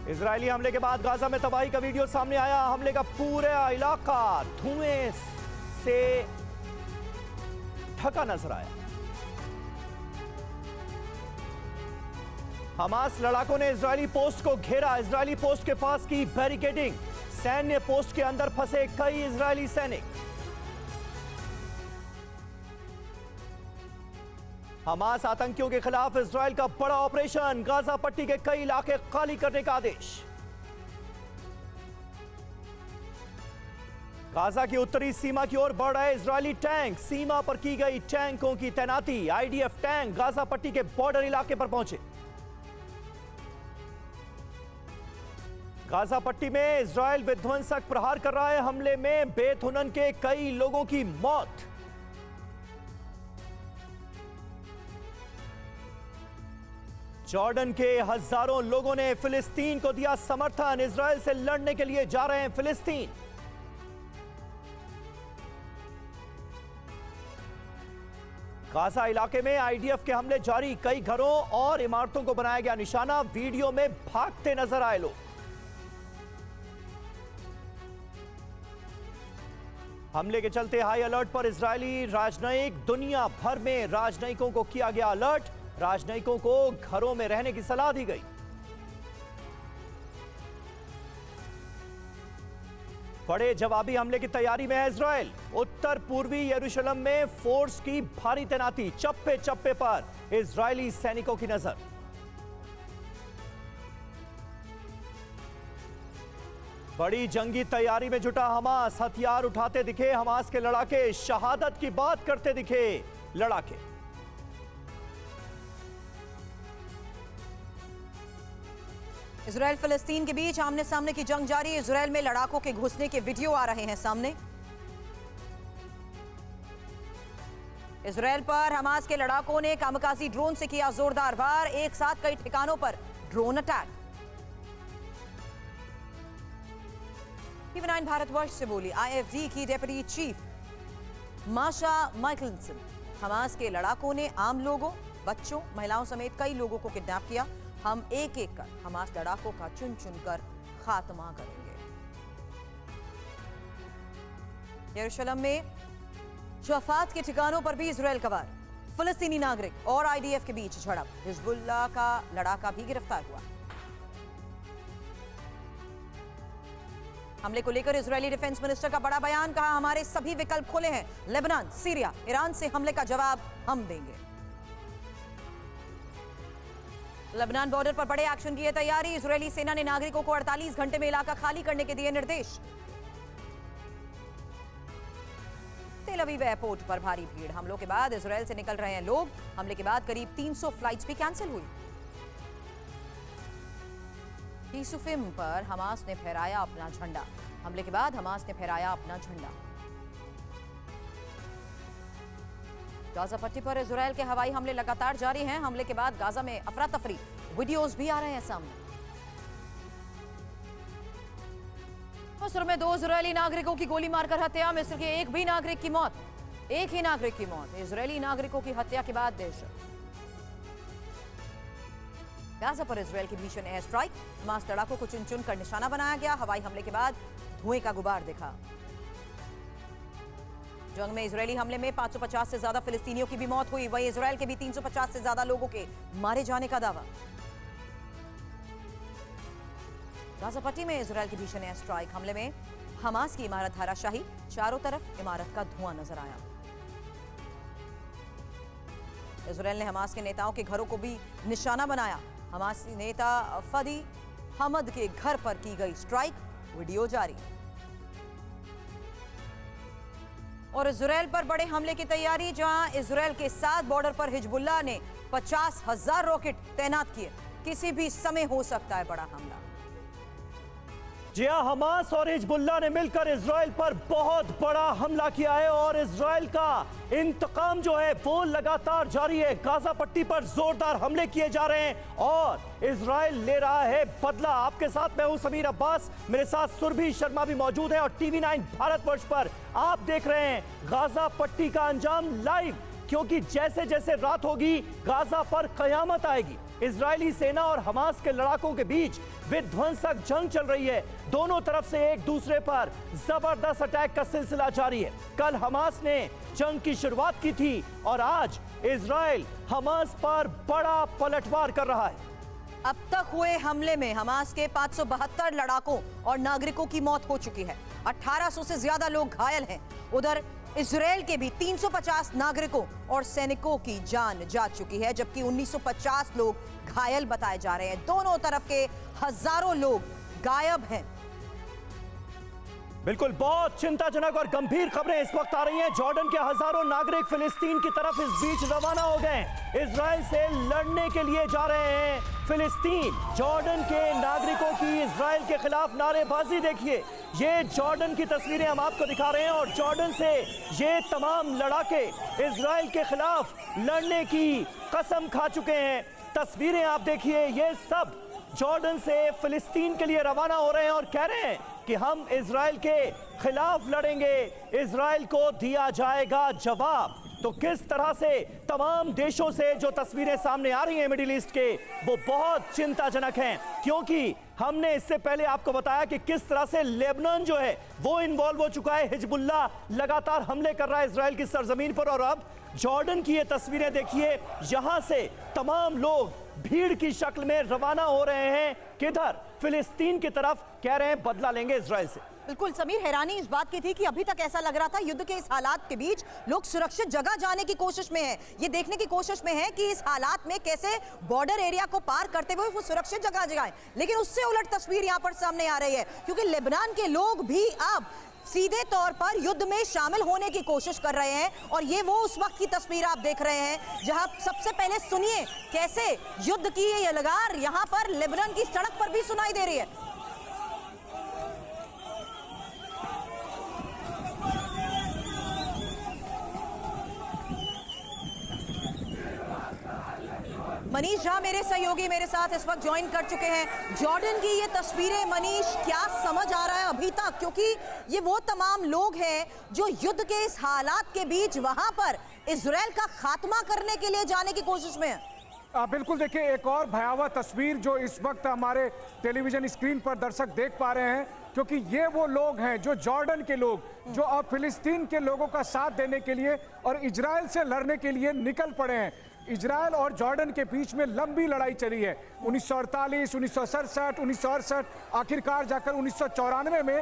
Israeli हमले के बाद गाजा में तबाही का वीडियो सामने आया। हमले का पूरा इलाका धुएं से ढका नजर आया। हमास लड़ाकों ने इजरायली पोस्ट को घेरा। इजरायली पोस्ट के पास की बैरिकेडिंग। सैन्य पोस्ट के अंदर फंसे कई इजरायली सैनिक। हमास आतंकियों के खिलाफ इजरायल का बड़ा ऑपरेशन। गाजा पट्टी के कई इलाके खाली करने का आदेश। गाजा की उत्तरी सीमा की ओर बढ़ रहे इजरायली टैंक। सीमा पर की गई टैंकों की तैनाती। आईडीएफ टैंक गाजा पट्टी के बॉर्डर इलाके पर पहुंचे। गाजा पट्टी में इजरायल विध्वंसक प्रहार कर रहा है। हमले में बेतहुनन के कई लोगों की मौत। जॉर्डन के हजारों लोगों ने फिलिस्तीन को दिया समर्थन। इजरायल से लड़ने के लिए जा रहे हैं फिलिस्तीन। गाजा इलाके में आईडीएफ के हमले जारी। कई घरों और इमारतों को बनाया गया निशाना। वीडियो में भागते नजर आए लोग। हमले के चलते हाई अलर्ट पर इजरायली राजनयिक। दुनिया भर में राजनयिकों को किया गया अलर्ट। राजनयिकों को घरों में रहने की सलाह दी गई। बड़े जवाबी हमले की तैयारी में है इजरायल। उत्तर पूर्वी यरूशलेम में फोर्स की भारी तैनाती। चप्पे चप्पे पर इजरायली सैनिकों की नजर। बड़ी जंगी तैयारी में जुटा हमास। हथियार उठाते दिखे हमास के लड़ाके। शहादत की बात करते दिखे लड़ाके। इजरायल फिलिस्तीन के बीच आमने सामने की जंग जारी। इजरायल में लड़ाकों के घुसने के वीडियो आ रहे हैं सामने। इजरायल पर हमास के लड़ाकों ने कामकाजी ड्रोन से किया जोरदार वार। एक साथ कई ठिकानों पर ड्रोन अटैक। टीवी9 भारतवर्ष से बोली आईएफजी की डेप्यूटी चीफ माशा माइकलसन। हमास के लड़ाकों ने आम लोगों, बच्चों, महिलाओं समेत कई लोगों को किडनैप किया। हम एक एक कर हमास लड़ाकों का चुन चुन कर खात्मा करेंगे। यरूशलेम में शफात के ठिकानों पर भी इजरायल का वार। फिलिस्तीनी नागरिक और आईडीएफ के बीच झड़प। हिजबुल्लाह का लड़ाका भी गिरफ्तार हुआ। हमले को लेकर इजरायली डिफेंस मिनिस्टर का बड़ा बयान। कहा हमारे सभी विकल्प खुले हैं। लेबनान, सीरिया, ईरान से हमले का जवाब हम देंगे। लेबनान बॉर्डर पर बड़े एक्शन की तैयारी। इजरायली सेना ने नागरिकों को 48 घंटे में इलाका खाली करने के दिए निर्देश। तेल अवीव एयरपोर्ट पर भारी भीड़। हमलों के बाद इजरायल से निकल रहे हैं लोग। हमले के बाद करीब 300 फ्लाइट्स भी कैंसिल हुई। यूसुफिम पर हमास ने फहराया अपना झंडा। हमले के बाद हमास ने फहराया अपना झंडा। गाजा पट्टी पर इजरायल के हवाई हमले लगातार जारी हैं। हमले के बाद गाजा में अफरा तफरी। वीडियोस भी आ रहे हैं सामने। मिस्र में 2 इजरायली नागरिकों की गोली मारकर हत्या। मिस्र के एक भी नागरिक की मौत। एक ही नागरिक की मौत। इजरायली नागरिकों की हत्या के बाद दहशत। गाजा पर इजरायल की भीषण एयर स्ट्राइक। हमास लड़ाकों को चुन चुन कर निशाना बनाया गया। हवाई हमले के बाद धुएं का गुबार दिखा। जंग में इजरायली हमले में 550 से ज्यादा फिलिस्तीनियों की भी मौत हुई। वहीं इजरायल के भी 350 से ज्यादा लोगों के मारे जाने का दावा। गाजा पट्टी में इजरायल की भीषण एयर स्ट्राइक। हमले में हमास की इमारत धराशायी। चारों तरफ इमारत का धुआं नजर आया। इजरायल ने हमास के नेताओं के घरों को भी निशाना बनाया। हमासी नेता फदी हमद के घर पर की गई स्ट्राइक। वीडियो जारी। और इजरायल पर बड़े हमले की तैयारी। जहां इजरायल के साथ बॉर्डर पर हिजबुल्लाह ने 50,000 रॉकेट तैनात किए। किसी भी समय हो सकता है बड़ा हमला। जी हां, हमास और हिजबुल्लाह ने मिलकर इजरायल पर बहुत बड़ा हमला किया है और इजरायल का इंतकाम जो है वो लगातार जारी है। गाजा पट्टी पर जोरदार हमले किए जा रहे हैं और इजरायल ले रहा है बदला। आपके साथ मैं हूं समीर अब्बास। मेरे साथ सुरभि शर्मा भी मौजूद है और टीवी9 भारतवर्ष पर आप देख रहे हैं गाजा पट्टी का अंजाम लाइव। क्योंकि जैसे जैसे रात होगी गाजा पर कयामत आएगी। इजरायली सेना और हमास के लड़ाकों के बीच विध्वंसक जंग चल रही है। दोनों तरफ से एक दूसरे पर जबरदस्त अटैक का सिलसिला जारी है। कल हमास ने जंग की शुरुआत की थी और आज इजरायल हमास पर बड़ा पलटवार कर रहा है। अब तक हुए हमले में हमास के 572 लड़ाकों और नागरिकों की मौत हो चुकी है। 1800 से ज्यादा लोग घायल हैं। उधर इजरायल के भी 350 नागरिकों और सैनिकों की जान जा चुकी है, जबकि 1950 लोग घायल बताए जा रहे हैं। दोनों तरफ के हजारों लोग गायब हैं। बिल्कुल, बहुत चिंताजनक और गंभीर खबरें इस वक्त आ रही हैं। जॉर्डन के हजारों नागरिक फिलिस्तीन की तरफ इस बीच रवाना हो गए। इजरायल से लड़ने के लिए जा रहे हैं फिलिस्तीन। जॉर्डन के नागरिकों की इजरायल के खिलाफ नारेबाजी देखिए। ये जॉर्डन की तस्वीरें हम आपको दिखा रहे हैं और जॉर्डन से ये तमाम लड़ाके इजरायल के खिलाफ लड़ने की कसम खा चुके हैं। तस्वीरें आप देखिए, ये सब जॉर्डन से फिलिस्तीन के लिए रवाना हो रहे हैं और कह रहे हैं कि हम इजरायल के खिलाफ लड़ेंगे, इजरायल को दिया जाएगा जवाब। तो किस तरह से तमाम देशों से जो तस्वीरें सामने आ रही हैं मिडिल ईस्ट के, वो बहुत चिंताजनक हैं, क्योंकि हमने इससे पहले आपको बताया कि किस तरह से लेबनान जो है वो इन्वॉल्व हो चुका है। हिजबुल्लाह लगातार हमले कर रहा है इजरायल की सरजमीन पर, और अब जॉर्डन की ये तस्वीरें देखिए। यहां से तमाम लोग भीड़ की शक्ल में रवाना हो रहे हैं किधर? फिलिस्तीन की तरफ। कह रहे हैं बदला लेंगे इजरायल से। बिल्कुल समीर, हैरानी इस बात की थी कि अभी तक ऐसा लग रहा था युद्ध के इस हालात के बीच लोग सुरक्षित जगह जाने की कोशिश में हैं। ये देखने की कोशिश में है कि इस हालात में कैसे बॉर्डर एरिया को पार करते हुए वो सुरक्षित जगह जाएं। लेकिन उससे उलट तस्वीर यहाँ पर सामने आ रही है, क्योंकि लेबनान के लोग भी अब सीधे तौर पर युद्ध में शामिल होने की कोशिश कर रहे हैं। और ये वो उस वक्त की तस्वीर आप देख रहे हैं जहां सबसे पहले सुनिए कैसे युद्ध की ये ललकार यहां पर लेबनान की सड़क पर भी सुनाई दे रही है। मनीष झा मेरे सहयोगी मेरे साथ इस वक्त ज्वाइन कर चुके हैं। जॉर्डन की ये तस्वीरें मनीष, क्या समझ आ रहा है अभी तक, क्योंकि ये वो तमाम लोग हैं जो युद्ध के इस हालात के बीच वहां पर इजरायल का खात्मा करने के लिए जाने की कोशिश में है। बिल्कुल, देखिए एक और भयावह तस्वीर जो इस वक्त हमारे टेलीविजन स्क्रीन पर दर्शक देख पा रहे हैं, क्योंकि ये वो लोग हैं जो जॉर्डन के लोग जो अब फिलिस्तीन के लोगों का साथ देने के लिए और इजरायल से लड़ने के लिए निकल पड़े हैं। इजरायल और जॉर्डन के बीच में लंबी लड़ाई चली है। 1948, 1967, 1968, आखिरकार जाकर 1994 में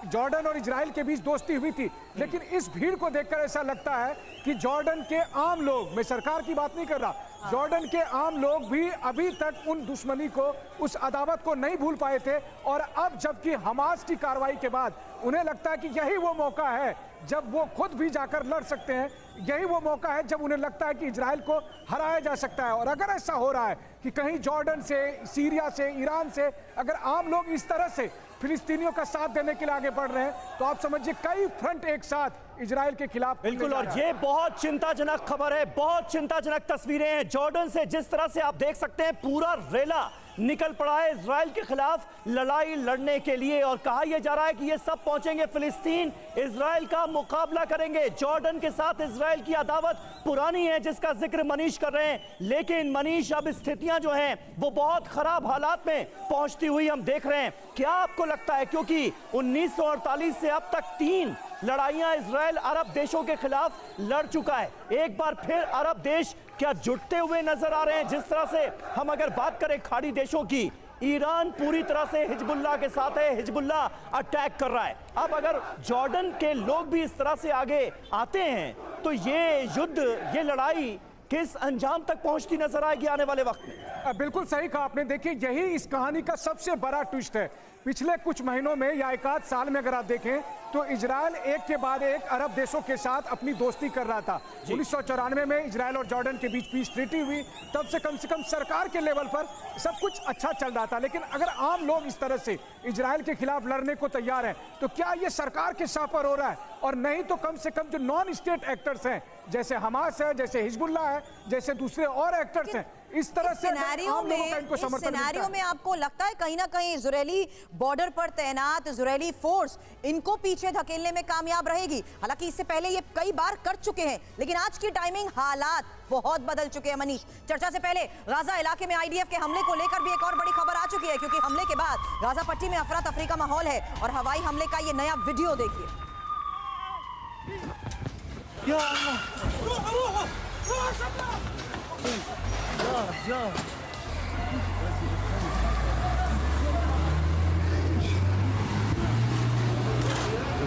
जॉर्डन और इजरायल के बीच दोस्ती हुई थी। लेकिन इस भीड़ को देखकर ऐसा लगता है कि जॉर्डन के आम लोग, मैं सरकार की बात नहीं कर रहा, जॉर्डन के आम लोग भी अभी तक उन दुश्मनी को, उस अदावत को नहीं भूल पाए थे। और अब जबकि हमास की कार्रवाई के बाद उन्हें लगता है कि यही वो मौका है जब वो खुद भी जाकर लड़ सकते हैं, यही वो मौका है जब उन्हें लगता है कि इजरायल को हराया जा सकता है। और अगर ऐसा हो रहा है कि कहीं जॉर्डन से, सीरिया से, ईरान से अगर आम लोग इस तरह से फिलिस्तीनियों का साथ देने के लिए आगे बढ़ रहे हैं, तो आप समझिए कई फ्रंट एक साथ इजरायल के खिलाफ। बिल्कुल, और ये बहुत चिंताजनक खबर है, बहुत चिंताजनक तस्वीरें हैं। जॉर्डन से जिस तरह से आप देख सकते हैं पूरा रेला निकल पड़ा है इजरायल के खिलाफ लड़ाई लड़ने के लिए, और कहा यह जा रहा है कि ये सब पहुंचेंगे फिलिस्तीन, इजरायल का मुकाबला करेंगे। जॉर्डन के साथ इजरायल की अदावत पुरानी है जिसका जिक्र मनीष कर रहे हैं, लेकिन मनीष अब स्थितियां जो हैं वो बहुत खराब हालात में पहुंचती हुई हम देख रहे हैं। क्या आपको लगता है, क्योंकि 1948 से अब तक 3 लड़ाइयां इजरायल अरब देशों के खिलाफ लड़ चुका है, एक बार फिर अरब देश क्या जुटते हुए नजर आ रहे हैं? जिस तरह से हम अगर बात करें खाड़ी देशों की, ईरान पूरी तरह से हिजबुल्लाह के साथ है, हिजबुल्लाह अटैक कर रहा है। अब अगर जॉर्डन के लोग भी इस तरह से आगे आते हैं तो ये युद्ध, ये लड़ाई किस अंजाम तक पहुंचती नजर आएगी आने वाले वक्त में? बिल्कुल सही कहा आपने। देखिए यही इस कहानी का सबसे बड़ा ट्विस्ट है। पिछले कुछ महीनों में या एक आध साल में अगर आप देखें तो इजरायल एक के बाद एक अरब देशों के साथ अपनी दोस्ती कर रहा था। 1994 में इजरायल और जॉर्डन के बीच पीस ट्रीटी हुई, तब से कम सरकार के लेवल पर सब कुछ अच्छा चल रहा था। लेकिन अगर आम लोग इस तरह से इजरायल के खिलाफ लड़ने को तैयार हैं, तो क्या ये सरकार के सर पर हो रहा है? और नहीं तो कम से कम जो नॉन स्टेट एक्टर्स हैं, जैसे हमास है, जैसे हिजबुल्लाह है, जैसे दूसरे और एक्टर्स हैं, इस तरह से सिनेरियो आम लोगों का इनको में, समर्थन मिलता सिनेरियो है। में आपको लगता है कहीं ना कहीं इजरायली बॉर्डर पर तैनात इजरायली फोर्स इनको पीछे धकेलने में कामयाब रहेगी? हालांकि इससे पहले ये कई बार कर चुके हैं, लेकिन आज की टाइमिंग हालात बहुत बदल चुके हैं। मनीष, चर्चा से पहले गाजा इलाके में आईडीएफ के हमले को लेकर भी एक और बड़ी खबर आ चुकी है, क्योंकि हमले के बाद गाजा पट्टी में अफरा तफरी का माहौल है और हवाई हमले का ये नया वीडियो देखिए।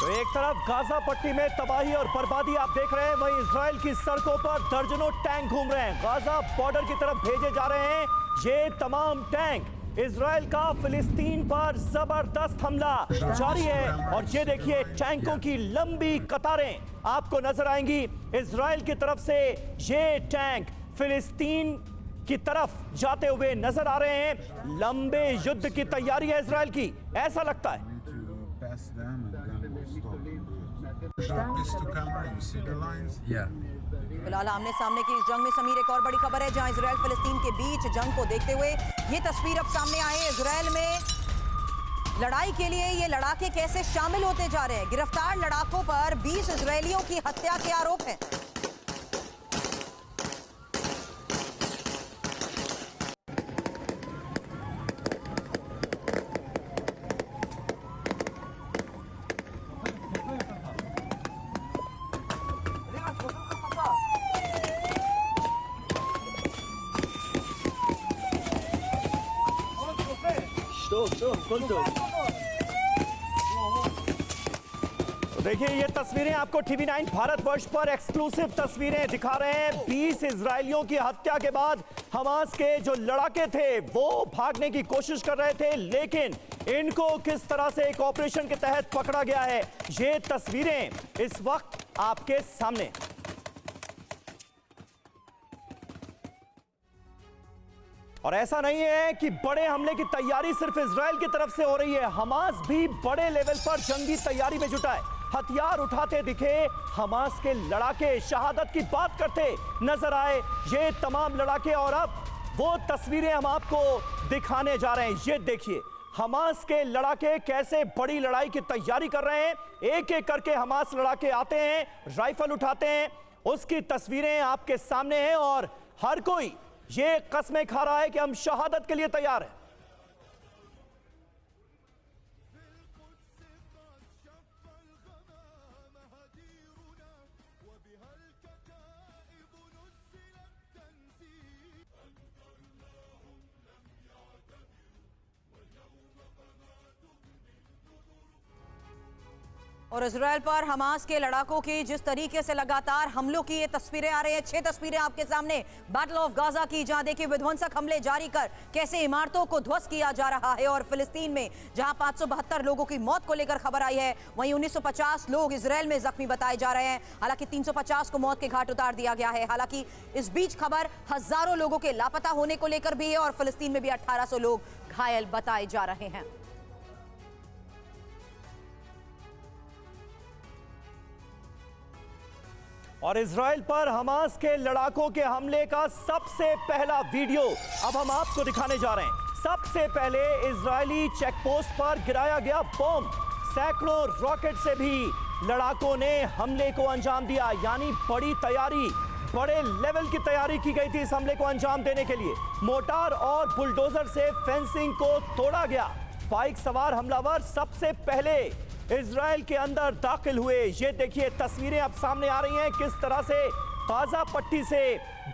तो एक तरफ गाजा पट्टी में तबाही और बर्बादी आप देख रहे हैं, वहीं इजराइल की सड़कों पर दर्जनों टैंक घूम रहे हैं। गाजा बॉर्डर की तरफ भेजे जा रहे हैं ये तमाम टैंक। इजराइल का फिलिस्तीन पर जबरदस्त हमला जारी है और ये देखिए टैंकों की लंबी कतारें आपको नजर आएंगी। इजराइल की तरफ से ये टैंक फिलिस्तीन की तरफ जाते हुए नजर आ रहे हैं। लंबे युद्ध की तैयारी है इजराइल की, ऐसा लगता है। फिलहाल आमने सामने की इस जंग में समीर एक और बड़ी खबर है, जहां इजराइल फिलिस्तीन के बीच जंग को देखते हुए ये तस्वीर अब सामने आई है। इजराइल में लड़ाई के लिए ये लड़ाके कैसे शामिल होते जा रहे हैं। गिरफ्तार लड़ाकों पर 20 इजरायलियों की हत्या के आरोप हैं। देखिए ये तस्वीरें आपको टीवी 9 भारतवर्ष पर एक्सक्लूसिव तस्वीरें दिखा रहे हैं। 20 इजरायलियों की हत्या के बाद हमास के जो लड़ाके थे वो भागने की कोशिश कर रहे थे, लेकिन इनको किस तरह से एक ऑपरेशन के तहत पकड़ा गया है, ये तस्वीरें इस वक्त आपके सामने। और ऐसा नहीं है कि बड़े हमले की तैयारी सिर्फ इजराइल की तरफ से हो रही है, हमास भी बड़े लेवल पर जंगी तैयारी में जुटा है। हथियार उठाते दिखे हमास के लड़ाके, शहादत की बात करते नजर आए ये तमाम लड़ाके। और अब वो तस्वीरें हम आपको दिखाने जा रहे हैं। ये देखिए हमास के लड़ाके कैसे बड़ी लड़ाई की तैयारी कर रहे हैं। एक एक करके हमास लड़ाके आते हैं, राइफल उठाते हैं, उसकी तस्वीरें आपके सामने हैं और हर कोई ये कस्में खा रहा है कि हम शहादत के लिए तैयार हैं। और इजराइल पर हमास के लड़ाकों की जिस तरीके से लगातार हमलों की ये तस्वीरें आ रही हैं, 6 तस्वीरें आपके सामने बैटल ऑफ गाजा की, जहां देखिए विध्वंसक हमले जारी कर कैसे इमारतों को ध्वस्त किया जा रहा है। और फिलिस्तीन में जहां 572 लोगों की मौत को लेकर खबर आई है, वहीं 1950 लोग इजराइल में जख्मी बताए जा रहे हैं। हालांकि 350 को मौत के घाट उतार दिया गया है। हालांकि इस बीच खबर हजारों लोगों के लापता होने को लेकर भी है और फिलिस्तीन में भी 1800 लोग घायल बताए जा रहे हैं। और इजराइल पर हमास के लड़ाकों के हमले का सबसे पहला वीडियो अब हम आपको दिखाने जा रहे हैं। सबसे पहले इजरायली चेकपोस्ट पर गिराया गया बॉम्ब, सैकड़ों रॉकेट से भी लड़ाकों ने हमले को अंजाम दिया। यानी बड़ी तैयारी, बड़े लेवल की तैयारी की गई थी इस हमले को अंजाम देने के लिए। मोटार और बुलडोजर से फेंसिंग को तोड़ा गया। बाइक सवार हमलावर सबसे पहले इजराइल के अंदर दाखिल हुए। ये देखिए तस्वीरें अब सामने आ रही हैं किस तरह से गाजा पट्टी से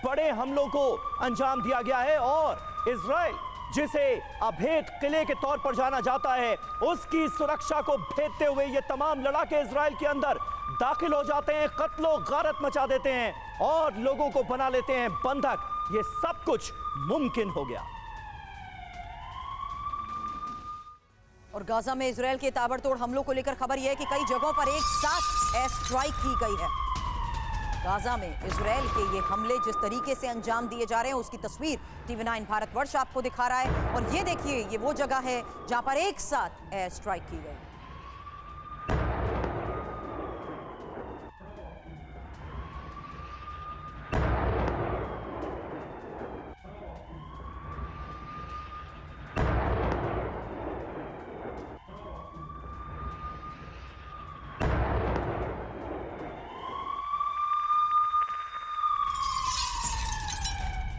बड़े हमलों को अंजाम दिया गया है। और इजराइल जिसे अभेद किले के तौर पर जाना जाता है, उसकी सुरक्षा को भेदते हुए ये तमाम लड़ाके इजराइल के अंदर दाखिल हो जाते हैं, कत्लो गारत मचा देते हैं और लोगों को बना लेते हैं बंधक। ये सब कुछ मुमकिन हो गया। और गाजा में इजराइल के ताबड़तोड़ हमलों को लेकर खबर यह है कि कई जगहों पर एक साथ एयर स्ट्राइक की गई है। गाजा में इजराइल के ये हमले जिस तरीके से अंजाम दिए जा रहे हैं, उसकी तस्वीर टीवी 9 भारतवर्ष आपको दिखा रहा है। और ये देखिए ये वो जगह है जहां पर एक साथ एयर स्ट्राइक की गई।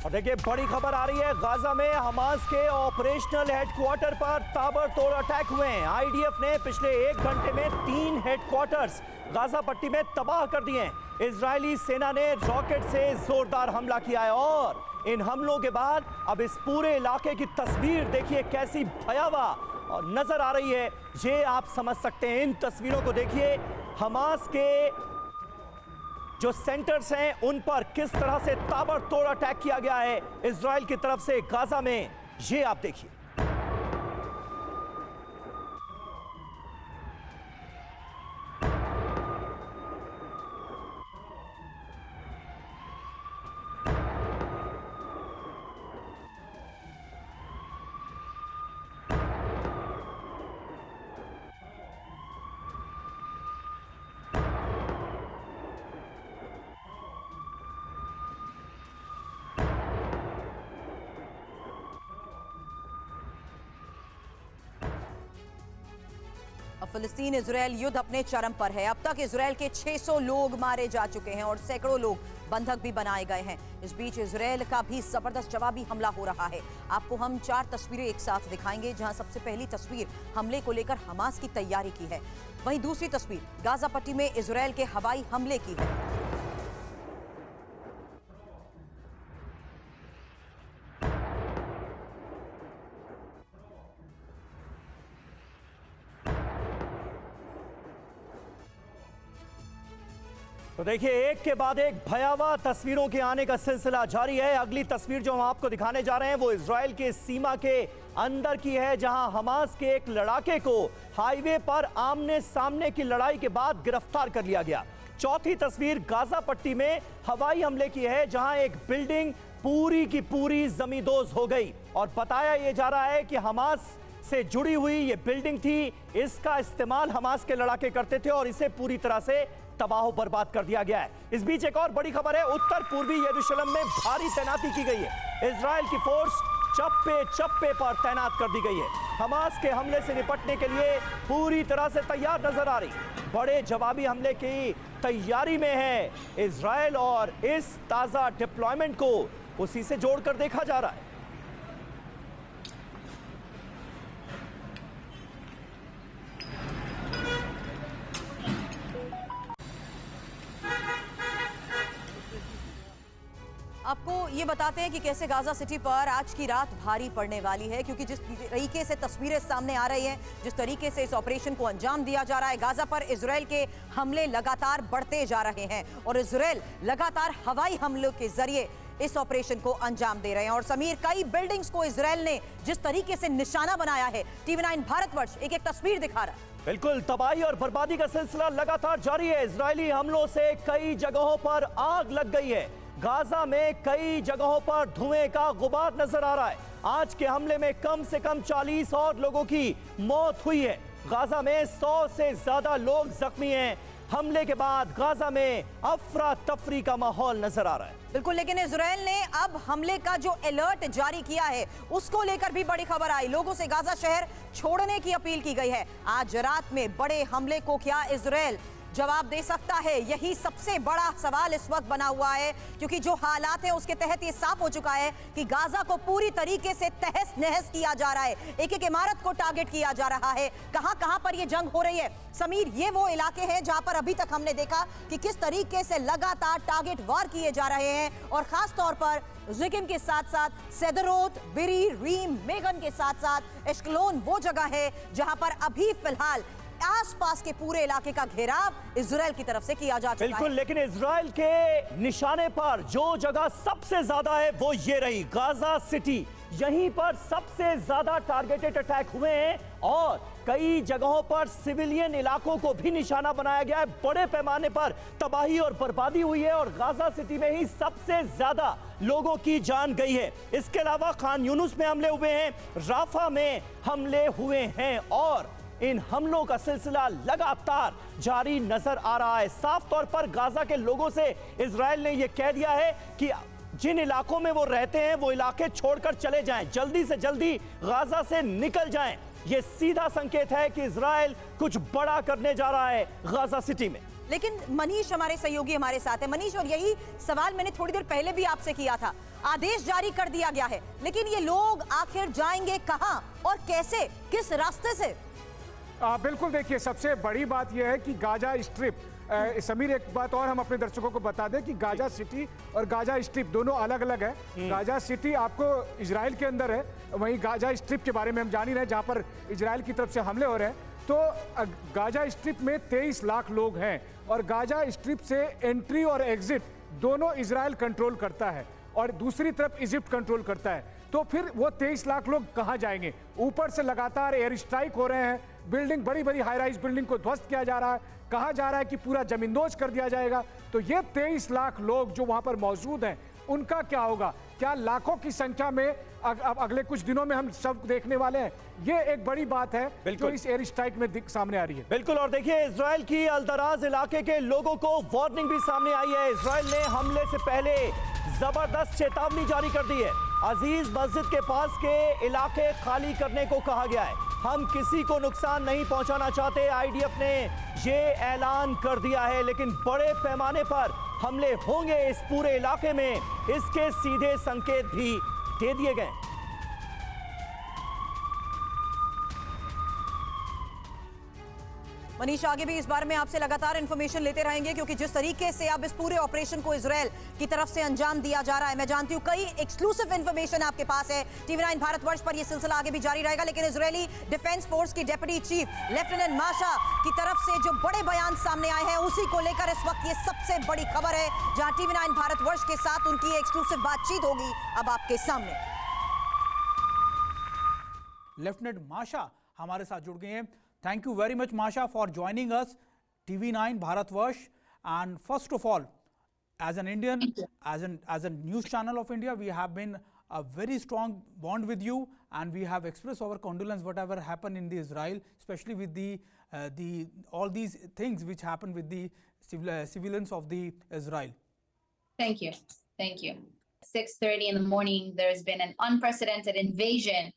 और देखिए बड़ी खबर आ रही है, गाजा में हमास के ऑपरेशनल हेडक्वार्टर पर ताबड़तोड़ अटैक हुए हैं। आईडीएफ ने पिछले 1 घंटे में 3 हेडक्वार्टर्स गाजा पट्टी में तबाह कर दिए हैं। इजरायली सेना ने रॉकेट से जोरदार हमला किया है और इन हमलों के बाद अब इस पूरे इलाके की तस्वीर देखिए कैसी भयावह और नजर आ रही है। ये आप समझ सकते हैं, इन तस्वीरों को देखिए, हमास के जो सेंटर्स हैं उन पर किस तरह से ताबड़तोड़ अटैक किया गया है इजराइल की तरफ से गाजा में, ये आप देखिए। फिलिस्तीन इजरायल युद्ध अपने चरम पर है। अब तक इजरायल के 600 लोग मारे जा चुके हैं और सैकड़ों लोग बंधक भी बनाए गए हैं। इस बीच इजरायल का भी जबरदस्त जवाबी हमला हो रहा है। आपको हम 4 तस्वीरें एक साथ दिखाएंगे, जहां सबसे पहली तस्वीर हमले को लेकर हमास की तैयारी की है, वहीं दूसरी तस्वीर गाजा पट्टी में इजरायल के हवाई हमले की है। तो देखिए एक के बाद एक भयावह तस्वीरों के आने का सिलसिला जारी है। अगली तस्वीर जो हम आपको दिखाने जा रहे हैं वो इजराइल के सीमा के अंदर की है, जहां हमास के एक लड़ाके को हाईवे पर आमने सामने की लड़ाई के बाद गिरफ्तार कर लिया गया। चौथी तस्वीर गाजा पट्टी में हवाई हमले की है, जहां एक बिल्डिंग पूरी की पूरी जमींदोज हो गई और बताया यह जा रहा है कि हमास से जुड़ी हुई ये बिल्डिंग थी, इसका इस्तेमाल हमास के लड़ाके करते थे और इसे पूरी तरह से तबाह बर्बाद कर दिया गया है। इस बीच एक और बड़ी खबर है, उत्तर पूर्वी यरूशलेम में भारी तैनाती की गई है। इजराइल की फोर्स चप्पे चप्पे पर तैनात कर दी गई है। हमास के हमले से निपटने के लिए पूरी तरह से तैयार नजर आ रही। बड़े जवाबी हमले की तैयारी में है इजराइल और इस ताजा डिप्लॉयमेंट को उसी से जोड़कर देखा जा रहा है। आपको ये बताते हैं कि कैसे गाजा सिटी पर आज की रात भारी पड़ने वाली है, क्योंकि जिस तरीके से तस्वीरें सामने आ रही हैं, जिस तरीके से इस ऑपरेशन को अंजाम दिया जा रहा है, गाजा पर इजराइल के हमले लगातार बढ़ते जा रहे हैं और इजराइल लगातार हवाई हमलों के जरिए इस ऑपरेशन को अंजाम दे रहे हैं। और समीर, कई बिल्डिंग्स को इजराइल ने जिस तरीके से निशाना बनाया है, TV9 भारतवर्ष एक एक तस्वीर दिखा रहा है। बिल्कुल, तबाही और बर्बादी का सिलसिला लगातार जारी है। इजरायली हमलों से कई जगहों पर आग लग गई है। गाजा में कई जगहों पर धुएं का गुबार नजर आ रहा है। आज के हमले में कम से कम 40 और लोगों की मौत हुई है। गाजा में 100 से ज्यादा लोग जख्मी हैं। हमले के बाद गाजा में अफरा तफरी का माहौल नजर आ रहा है। बिल्कुल, लेकिन इजराइल ने अब हमले का जो अलर्ट जारी किया है उसको लेकर भी बड़ी खबर आई। लोगों से गाजा शहर छोड़ने की अपील की गई है। आज रात में बड़े हमले को क्या इजराइल जवाब दे सकता है, यही सबसे बड़ा सवाल इस वक्त बना हुआ है, क्योंकि जो हालात हैं उसके तहत ये साफ हो चुका है कि गाजा को पूरी तरीके से तहस नहस किया जा रहा है। एक एक इमारत को टारगेट किया जा रहा है। कहां पर ये जंग हो रही है समीर? ये वो इलाके हैं जहां पर अभी तक हमने देखा कि किस तरीके से लगातार टारगेट वार किए जा रहे हैं, और खास तौर पर जिकिम के साथ साथ सेदरोत, बिरी, रीम, मेगन के साथ साथ एश्कलोन वो जगह है जहां पर अभी फिलहाल आसपास के पूरे इलाके का घेराव इजराइल की तरफ से किया जा चुका है। बिल्कुल, लेकिन इजराइल के निशाने पर जो जगह सबसे ज्यादा है वो ये रही गाजा सिटी। यहीं पर सबसे ज्यादा टारगेटेड अटैक हुए हैं और कई जगहों पर सिविलियन इलाकों को भी निशाना बनाया गया है। बड़े पैमाने पर तबाही और बर्बादी हुई है और गाजा सिटी में ही सबसे ज्यादा लोगों की जान गई है। इसके अलावा खान यूनुस में हमले हुए हैं, राफा में हमले हुए हैं और इन हमलों का सिलसिला लगातार जारी नजर आ रहा है। साफ तौर पर गाजा के लोगों से इजराइल ने यह कह दिया है कि जिन इलाकों में वो रहते हैं वो इलाके छोड़कर चले जाएं, जल्दी से जल्दी गाजा से निकल जाएं। यह सीधा संकेत है कि इजराइल कुछ बड़ा करने जा रहा है गाजा सिटी में। लेकिन मनीष हमारे सहयोगी हमारे साथ है। मनीष, और यही सवाल मैंने थोड़ी देर पहले भी आपसे किया था। आदेश जारी कर दिया गया है, लेकिन ये लोग आखिर जाएंगे कहां और कैसे, किस रास्ते से? बिल्कुल, देखिए सबसे बड़ी बात यह है कि गाजा स्ट्रिप, समीर एक बात और हम अपने दर्शकों को बता दें कि गाजा सिटी और गाजा स्ट्रिप दोनों अलग अलग है। गाजा सिटी आपको इजराइल के अंदर है, वहीं गाजा स्ट्रिप के बारे में हम जान ही रहे हैं, जहां पर इजराइल की तरफ से हमले हो रहे हैं। तो गाजा स्ट्रिप में 23 लाख लोग हैं और गाजा स्ट्रिप से एंट्री और एग्जिट दोनों इजराइल कंट्रोल करता है और दूसरी तरफ इजिप्ट कंट्रोल करता है। तो फिर वो 23 लाख लोग कहां जाएंगे? ऊपर से लगातार एयर स्ट्राइक हो रहे हैं, बिल्डिंग, बड़ी बड़ी हाई राइज बिल्डिंग को ध्वस्त किया जा रहा है, कहा जा रहा है कि पूरा जमींदोज कर दिया जाएगा। तो ये 23 लाख लोग जो वहां पर मौजूद हैं, उनका क्या होगा? क्या लाखों की संख्या में अब अगले कुछ दिनों में हम सब देखने वाले हैं? ये एक बड़ी बात है जो इस एयर स्ट्राइक में सामने आ रही है। बिल्कुल, और देखिए इजराइल की अल-दराज इलाके के लोगों को वार्निंग भी सामने आई है। इजराइल ने हमले से पहले जबरदस्त चेतावनी जारी कर दी है। अजीज मस्जिद के पास के इलाके खाली करने को कहा गया है। हम किसी को नुकसान नहीं पहुंचाना चाहते, आईडीएफ ने ये ऐलान कर दिया है, लेकिन बड़े पैमाने पर हमले होंगे इस पूरे इलाके में, इसके सीधे संकेत भी दे दिए गए। मनीष, आगे भी इस बारे में आपसे लगातार इंफॉर्मेशन लेते रहेंगे, क्योंकि जिस तरीके से अब इस पूरे ऑपरेशन को इजराइल की तरफ से अंजाम दिया जा रहा है, मैं जानती हूं कई एक्सक्लूसिव इंफॉर्मेशन आपके पास है। टीवी9 भारतवर्ष पर यह सिलसिला आगे भी जारी रहेगा, लेकिन इजरायली डिफेंस फोर्स की डेप्यूटी चीफ लेफ्टिनेंट माशा की तरफ से जो बड़े बयान सामने आए हैं, उसी को लेकर इस वक्त ये सबसे बड़ी खबर है, जहां टीवी9 भारतवर्ष के साथ उनकी एक्सक्लूसिव बातचीत होगी अब आपके सामने। लेफ्टिनेंट माशा हमारे साथ जुड़ गए हैं। Thank you very much, Masha, for joining us, TV9 Bharatvarsh. And first of all, as an Indian, as a news channel of India, we have been a very strong bond with you, and we have expressed our condolence whatever happened in the Israel, especially with the all these things which happened with the civilians of the Israel. Thank you. Thank you. 6:30 in the morning, there's been an unprecedented invasion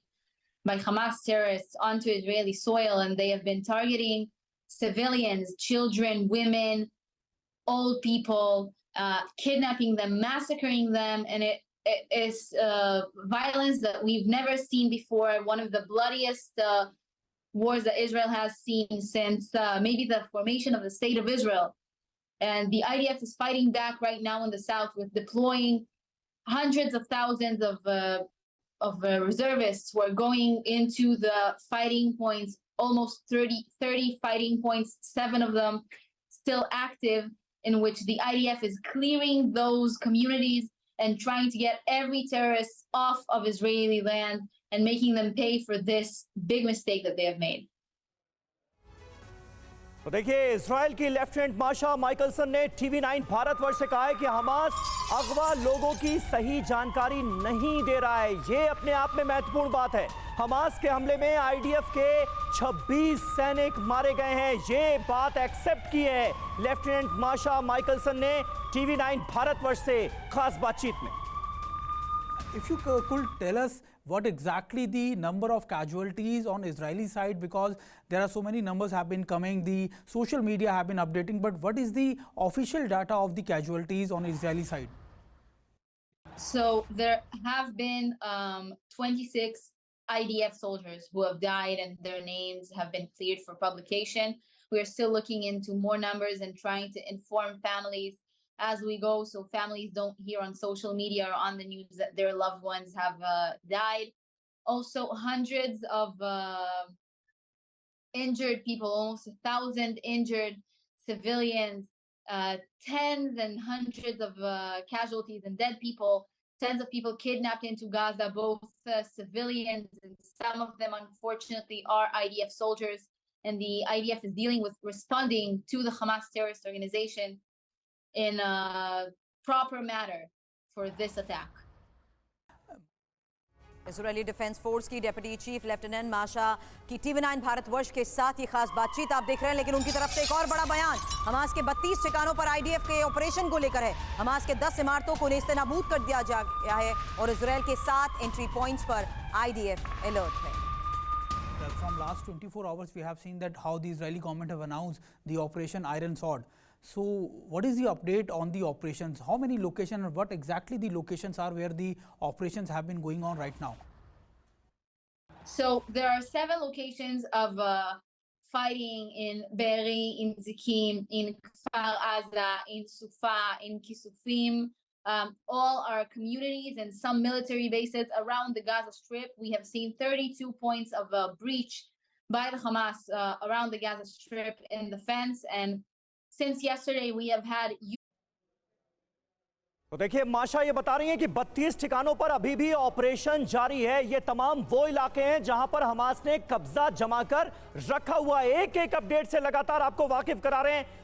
by Hamas terrorists onto Israeli soil, and they have been targeting civilians, children, women, old people, kidnapping them, massacring them, and it is violence that we've never seen before. One of the bloodiest wars that Israel has seen since maybe the formation of the State of Israel. And the IDF is fighting back right now in the south with deploying hundreds of thousands of reservists who are going into the fighting points, almost 30 fighting points, 7 of them still active, in which the IDF is clearing those communities and trying to get every terrorist off of Israeli land and making them pay for this big mistake that they have made. तो देखिए, Israel की lieutenant माशा Michelson ने TV9 Bharatvarsh से कहा है कि Hamas अगवा लोगों की सही जानकारी नहीं दे रहा है। ये अपने आप में महत्वपूर्ण बात है। हमास के हमले में आईडीएफ के 26 सैनिक मारे गए हैं, ये बात एक्सेप्ट की है लेफ्टिनेंट माशा माइकलसन ने टीवी9 भारतवर्ष से खास बातचीत में। If you could tell us what exactly the number of casualties on Israeli side, because there are so many numbers have been coming, the social media have been updating, but what is the official data of the casualties on Israeli side? So there have been 26 IDF soldiers who have died, and their names have been cleared for publication. We are still looking into more numbers and trying to inform families as we go, so families don't hear on social media or on the news that their loved ones have died. Also, hundreds of injured people, almost 1,000 injured civilians, tens and hundreds of casualties and dead people, tens of people kidnapped into Gaza, both civilians, and some of them unfortunately are IDF soldiers, and the IDF is dealing with responding to the Hamas terrorist organization in a proper manner for this attack. Israeli defence force की deputy chief lieutenant माशा की TV9 Bharatvarsh के साथ ये खास बातचीत आप देख रहे हैं, लेकिन उनकी तरफ से एक और बड़ा बयान हमास के 32 ठिकानों पर आईडीएफ के ऑपरेशन को लेकर है। हमास के 10 इमारतों को नेस्तनाबूद कर दिया गया है और इजरायल के 7 एंट्री पॉइंट्स पर आईडीएफ अलर्ट है। From last 24 hours we have seen that how the Israeli government have announced the operation Iron Sword. So, what is the update on the operations? How many locations and what exactly the locations are where the operations have been going on right now? So there are 7 locations of fighting in Be'eri, in Zikim, in Kfar Aza, in Sufa, in Kisufim. All are communities and some military bases around the Gaza Strip. We have seen 32 points of breach by the Hamas around the Gaza Strip in the fence. And since yesterday, we have had तो देखिए माशा ये बता रही हैं कि 32 ठिकानों पर अभी भी ऑपरेशन जारी है। ये तमाम वो इलाके हैं जहां पर हमास ने कब्जा जमा कर रखा हुआ है। एक एक अपडेट से लगातार आपको वाकिफ करा रहे हैं।